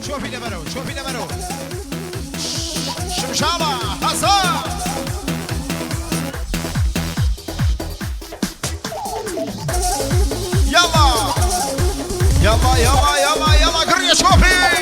شوفي نمرو شوفي نمرو شمشابة حصان يلا يلا يلا يلا يلا قرية شوفي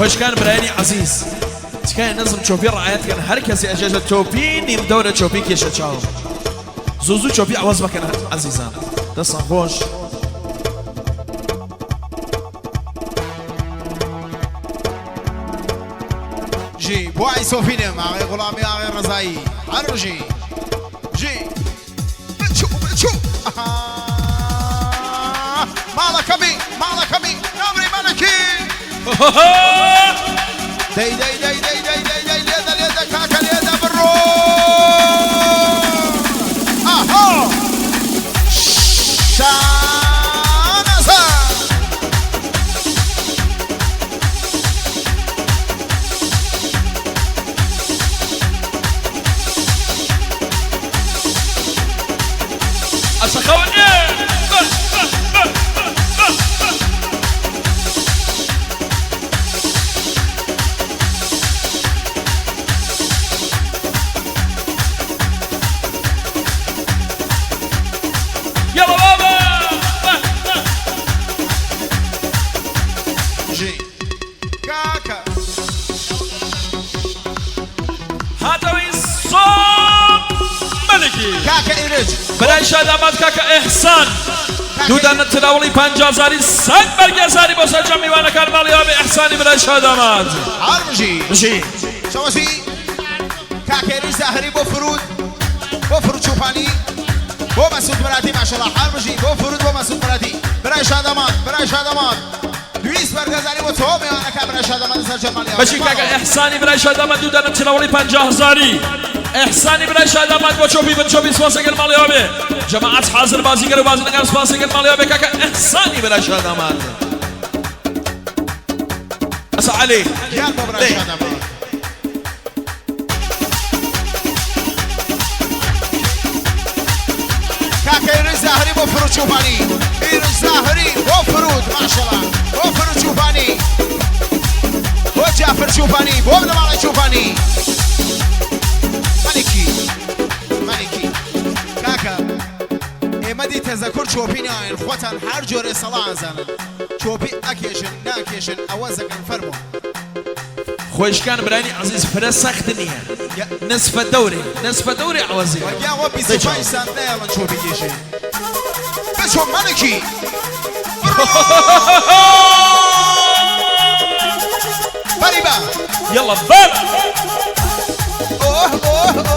خوش كان براني عزيز كان نظم تشوفي رعايات كان هركسي اجازه تشوفي نيم دوره تشوفي كيش تشاو زوزو تشوفي عوض كان عزيزان تصا خوش جي بواي سوفينا مع غير غلامي مع غير رزاي عرجي جي بتشو بتشو مالك ابي مالك ابي نمري ملكي داي داي داي داي داي داي داي ليدا ليدا كاكا ليدا برو اها شانسا اسخوني برای شادامت کاکا احسان دودن تلاولی 50,000 100 برگزاری با سرجم میوانه کار مالیاب احسانی برای شادامت عربجی بشی شواشی کاکری زهری با فرود چوپانی با مسعود مراتی ماشاءالله عربجی با فرود با مسعود مراتی برای شادامت دویست برگزاری با تو میوانه کار برای شادامت سرجم مالیاب بشی کاکا احسانی برای شادامت دودن تلاولی 50,000 احسانی برای شادامت با چوبی بن چوبی سپاسگر مالیابه جماعت حاضر بازیگر و بازیگر سپاسگر مالیابه کاکا احسانی برای شادامت اسا علی یال برای شادامت کاکا ایرج زهری با فرود چوبانی ایرج زهری با فرود ماشاءالله با فرود چوبانی با جعفر چوبانی با نمال چوبانی مالکی کاکا ایمدی تذکر چوپی ناین خوتن هر جور صلاح زنن چوپی اکیشن ناکیشن اوازکن فرمو خوش كان براني عزيز فرا سخت نيه نصف دوري عوازي ويا هو 25 سنه يلا چوپی کیشن بچو مالکی بریبا يلا باب اوه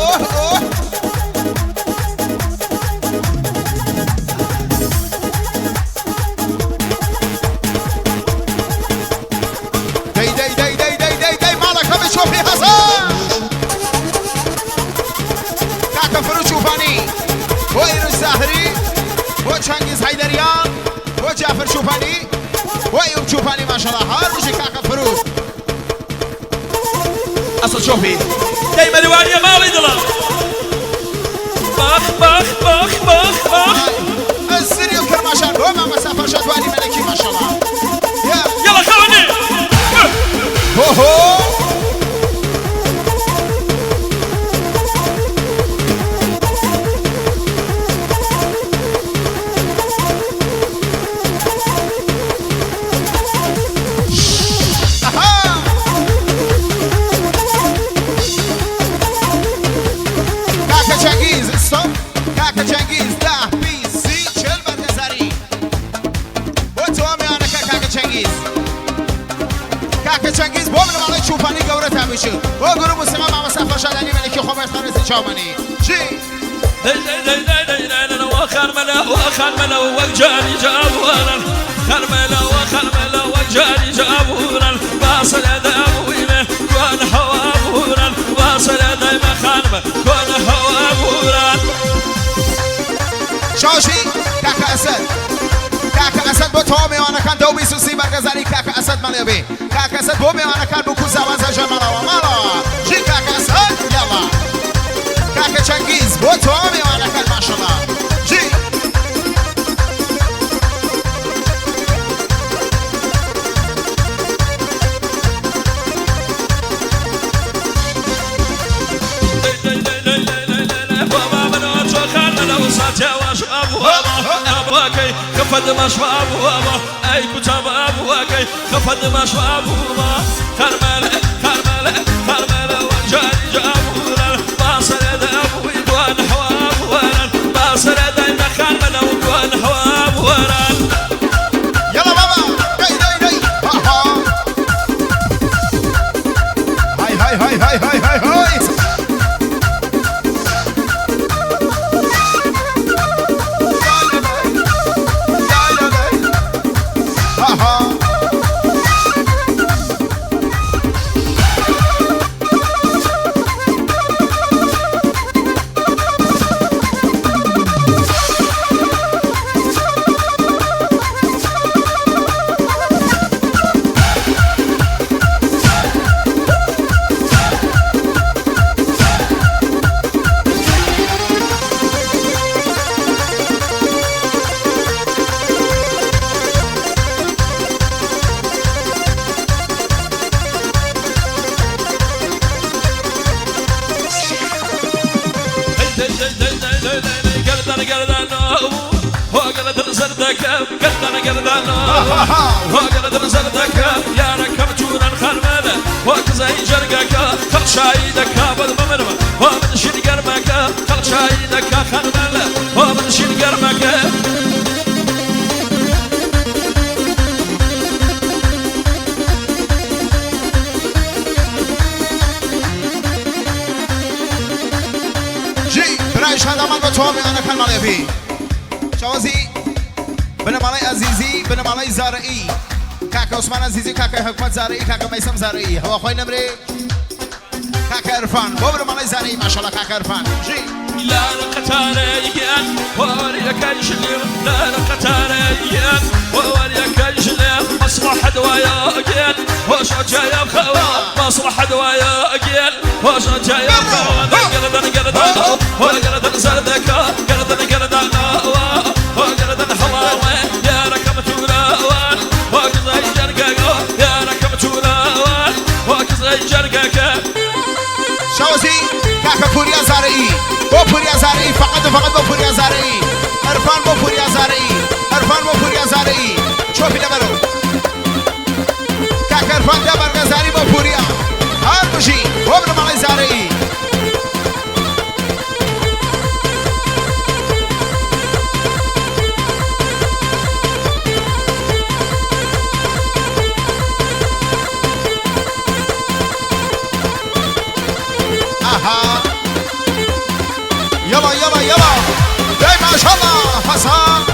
داي مالك هم تشوفي حسن كاكا فرو شوفاني وإيرج زهري وشانجيز حيدريان وجعفر شوفاني وأيوب شوفاني ما شاء الله هارجي كاكا فرو اصل شوفي دايما روانيا مالي دلا باخ السريو كرماشان وما مسافة شدواني ملكي ما شاء الله يلا خلوني بۆ منماڵی چوپانی گەورە تابیچ بۆ گروپ موسیقا مامەستا فەرشادانی مەلکی خۆبەت خانەتی چاومەنی چی وخرملة وخرملة وجاني جابونا خرملة وخرملة وجاني جابونا واصل داويمه كون حوابونا واصل دايما خرمة كون حوابونا شاشي كاكا أسد كاكا أسد بطومي وانا كان دوبي سوسي برغزاري كاكا أسد مليبي كاكا أسد بومي وانا كان بكوزا وزا جمالا ومالا جي كاكا أسد يلا كاكا چنگيز بطومي وانا كان ما شاء الله جي أبواكي خفض مشواب وابا أي كتاب أبواكي خفض مشواب وابا خرملة خرملة خرملة وجاري جابونا باصر دابوي دوان حواب وران باصر دايما خرملة ودوان حواب وران يلا بابا هاي هاي هاي هاي هاي هاي هاي وقلت نزلتك يا ركب جونا الخرملة وكزي جرقك خل شايدك بالممرمة ومن شين قرمك خل شايدك خرملة ومن شين قرمك جي برايش هذا ما بتوامي أنا كان مالي بي شوازي بنمالي عزيزي بنمالي زارعي كاكا عثمان عزيزي كاكا حكمت زارعي كاكا ميسم زارعي هو خوي نمري كاكا عرفان بو بنمالي زارعي ما شاء الله كاكا عرفان جي لا لقتاريان ووريك الجليل لا لقتاريان ووريك الجليل مصلح دواياجين وشو جاي بخوا مصلح دواياجين وشو جاي بخوا قردن وقردن زردك قردن وقردن حواوي يا ركبت ولاوان وقزي جرقك يا ركبت ولاوان وقزي جرقك شوازي كاكا فوريا زارعي بو فوريا زارعي فقط بو فوريا زارعي عرفان بو فوريا زارعي عرفان بو فوريا زارعي شوفي دبرو كاكا عرفان ده برغزاري بو فوريا هار بشي بو بنمالي زارعي يلا يلا يلا داي ما شاء الله فصا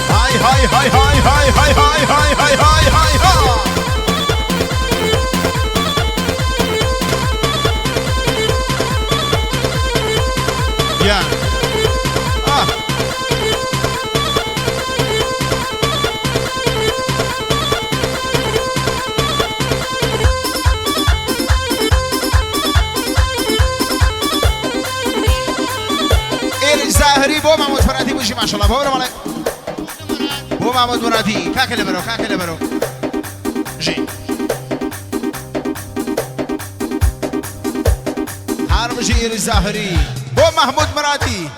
هاي هاي هاي هاي هاي هاي هاي هاي هاي هاي هاي هاي يا الزاهري بو محمود فرادي بوشي ما شاء الله بو رمالي بو محمود مرادي كاكا لبرو جي هارم جي الزاهري بو محمود مرادي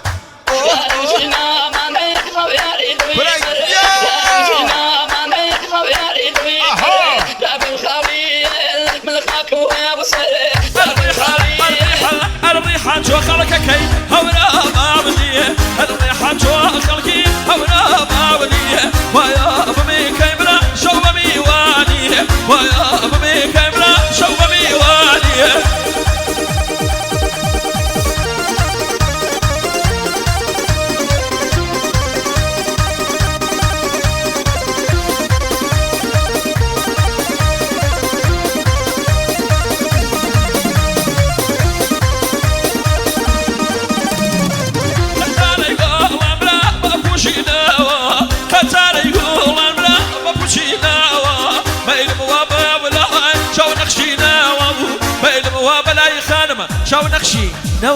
نقشي نو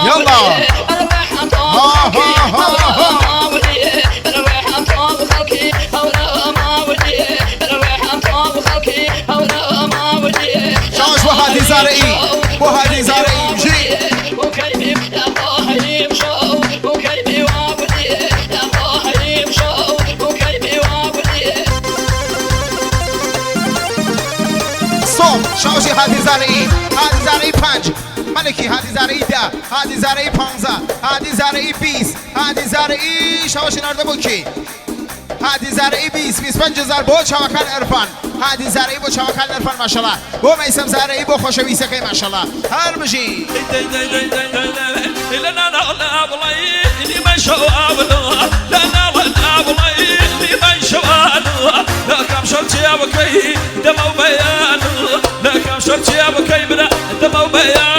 يلا شاش وهادي زارعي وهادي زارعي جي صوم شاشي هادي زارعي 5 ملكي هادي زارعي 10 هادي زارعي 15 هادي زارعي 20 هادي زارعي شاشي نرده بوكي هادي زارعي 25 زار بو چاوکان عرفان هادي زارعي بو چاوکان عرفان ماشاءالله بو میسم زارعي بو خوشويسكي ماشاءالله هر بجي لنا لا والله اللي ما شاء الله لنا ولا والله اللي ما شاء الله لا كم شرط يا بكي دم وبيان لا كم شرط يا بكي بلا دم وبيان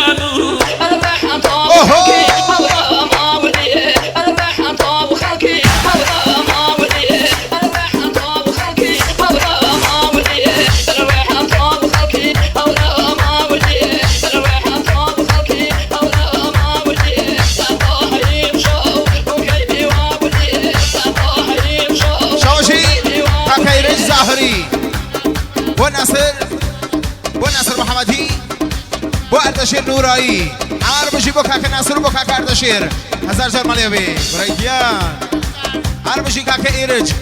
وناصر محمدي بو اردشير نورایی عرب جي بو كاك ناصر بو كاك اردشير 1000 جر مالي بي بريديان عرب جي كاك ايرج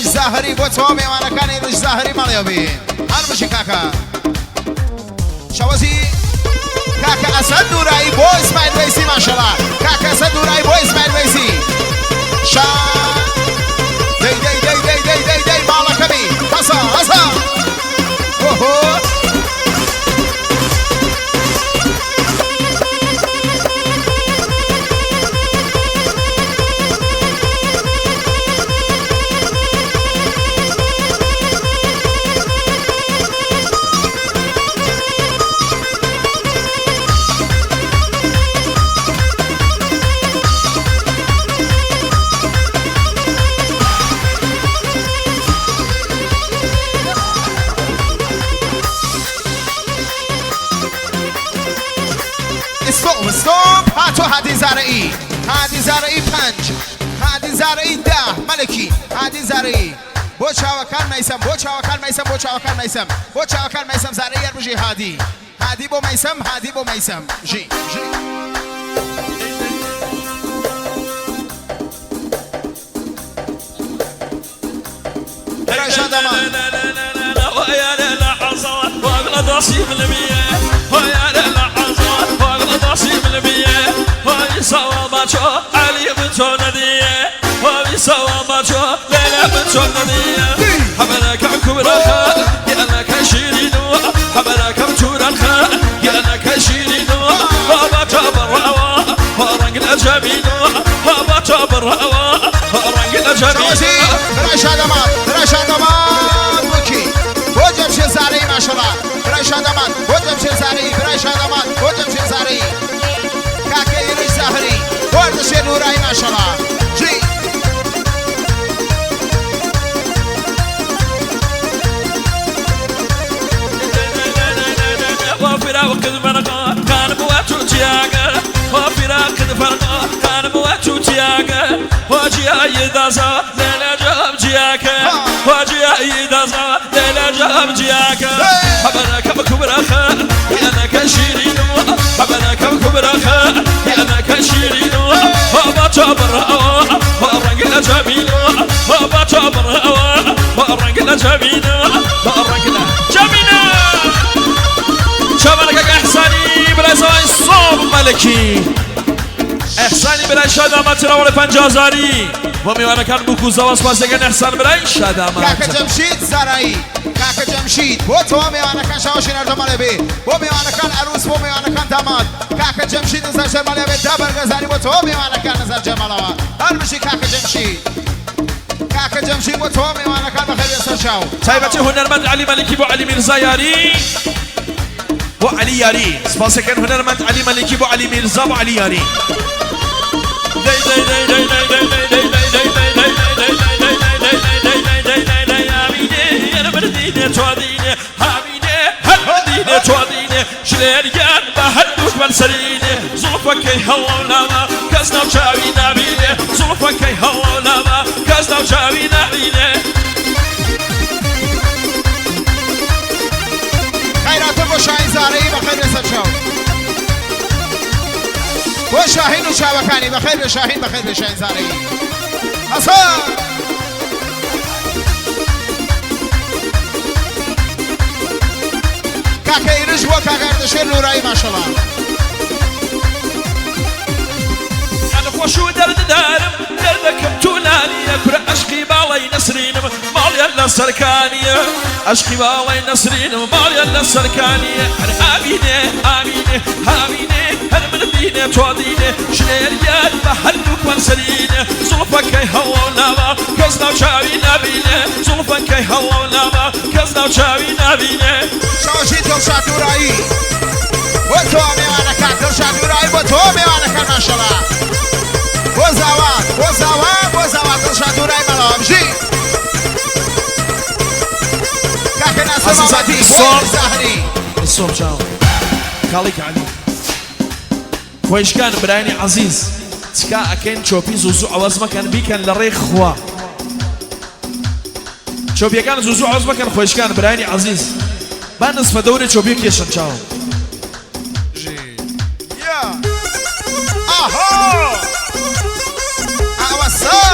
زاهري بو تومي وانا كان ايرج زاهري مالي بي عرب جي كاكا شوازي كاك اسد نورایی بو اسماعيل ويسي ما شاء الله كاك اسد نورایی بو اسماعيل ويسي شان دي دي دي دي دي دي دي مالك بي هسا ستوب هاتو هادي زارعي 5 هادي زارعي 10 ملكي هادي زارعي بو چاوکان میسم بو چاوکان میسم زارعي بجي هادي بو میسم جي رشاد امان ويا لحظات واغلى نصيب المية ويا لحظات واغلى نصيب المية ويسوى ماتشو علي بنتو ندية ويسوى ماتشو ليلى بنتو ندية حملك كبرها يأنك شيرينو حملك بتورنها يأنك شيرينو وباتو بالروا ورنق الأجمينو وباتو بالروا ورنق الأجمينو رشاد امان بكي بوجب شي زارعي ما شاء الله رشاد امان بوجب شي زارعي كاكا يرش زهري ورد شي نورایی ما شاء الله جي وفراق فرقا كان بواتو تياغا وفراق فرقا كان بواتو تياغا وجيا يدازا ليلى جاب جياكا وجيا يدازا ليلى جاب جياكا حبناك بكبرخا يأنك شيرينو حبناك بكبرخا يأنك شيرينو وباتو برهوا ورنق الجميلو وباتو برهوا ورنق الجميلو ورنق الجميلو شبابك احساني بلا زمان صوب ملكي احساني بلا شادامات راول 50,000 و میوانه کن بکوزا و سپاسگن احسان بلا شادامات کاکا جمشید زارعی کاکا جمشید بو تو میوانه کن شاوشی نردماله بی بو میوانه کن عروس بو میوانه کن داماد کاکا جمشید نظر جماله بی دبر گزاری بو تو میوانه کن نظر جماله هر بشی کاکا جمشید بو تو میوانه کن بخیر یسر شاو طيبتي هنرمند علي ملكي بو علي مرزا ياري بو علي ياري سپاسگن هنرمند علي ملكي بو علي مرزا بو علي ياري من سرینه زلفەکەی هەڵەڵامە کەس ناوچاوی نابینێ زلفەکەی هەڵەڵامە کەس ناوچاوی نابینێ خیراتە بۆ شاهین زارەی بەخێر لەسەر چاو بۆ شاهین و چاوەکانی بەخێر بێ شاهین بەخێر بێ شاهین زارەی حەسەن کاکە ئیرش بۆ کاکە ئەردەشێر نورایی ماشەڵڵا خۆش و دەرددارم دەردەکەم توولانیە برە عەشقی باڵی نەسرینم ماڵیان لە سەرکانیە عەشقی باڵی نەسرینم ماڵیان لە سەرکانیە هەر ئامینێ ئامینێ هامینێ هەر من دینێ تۆ دینێ ژنێریان بە هەردووکمان سەرینێ زوڵفەکەی هەڵەڵامە کەس ناوچاوی نابینێ زوڵفەکەی هەڵەڵامە کەس ناوچاوی نابینێ شاوەشی دڵشاد نورایی بۆ تۆ میوانەکان دڵشاد نورایی بۆ تۆ میوانەکان ماشەڵڵا بۆ زاوات بۆ زاوات بۆ زاوات دڵشاد نورایی مەڵەوە بژی کاکە ناسە مامەتی بۆ زاهری الصوم شاو خاڵیک علی خۆشکان برایانی عەزیز چکا ئەکەین چۆپی زوزوو عەوەز مەکەن بیکەن لە ڕێی خوا چۆپیەکان زوزوو عەوەز مەکەن خۆشکان برایانی عەزیز با نسبە دەورێ چۆپی کێشن چاوم ئاهۆ ئەوەسە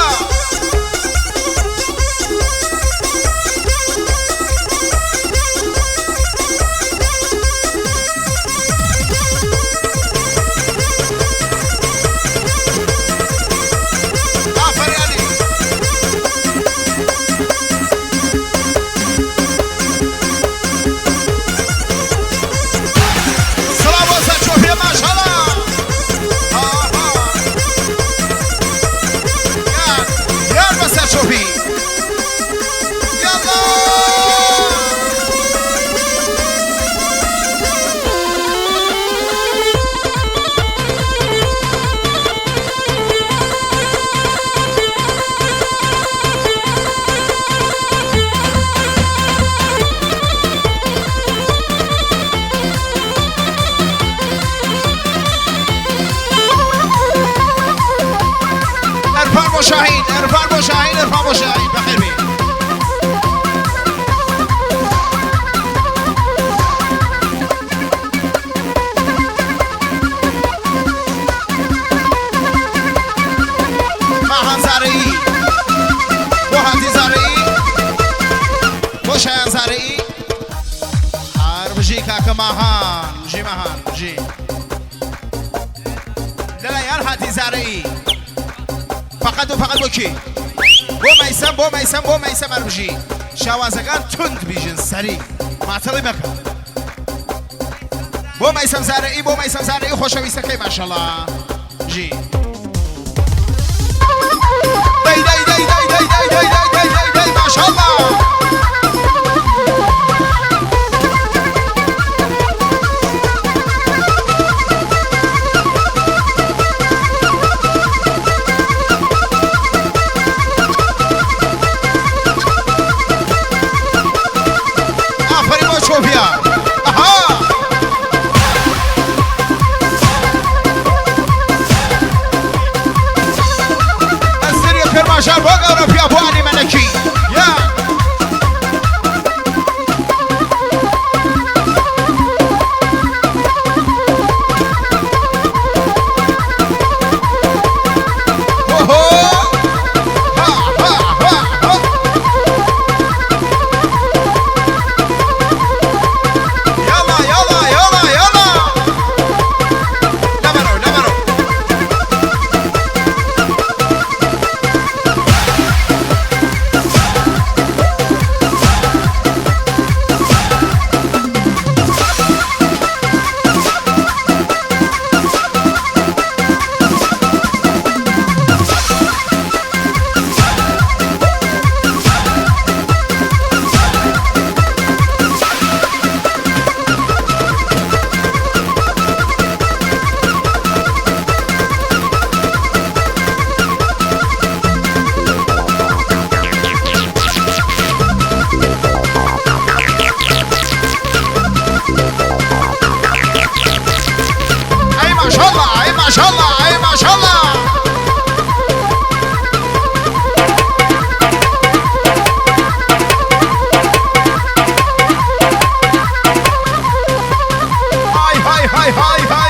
شاهين ارفع ابو شاهين ارفع ابو شاهين بخير بيه ماهان زارعي بو هاتي زارعي بو شاهين زارعي بجي كاكا ماهان بجي ماهان بجي لا يا هاتي زارعي فقط و فقط بۆ کێ بۆ مەیسەم هەربژی شاوازەکان تند بیژن سەری ماتەڵی مەکە بۆ مەیسەم زارەئی خۆشەویستەکەی ماشەڵڵا ژی دەی ماشەڵڵا های های های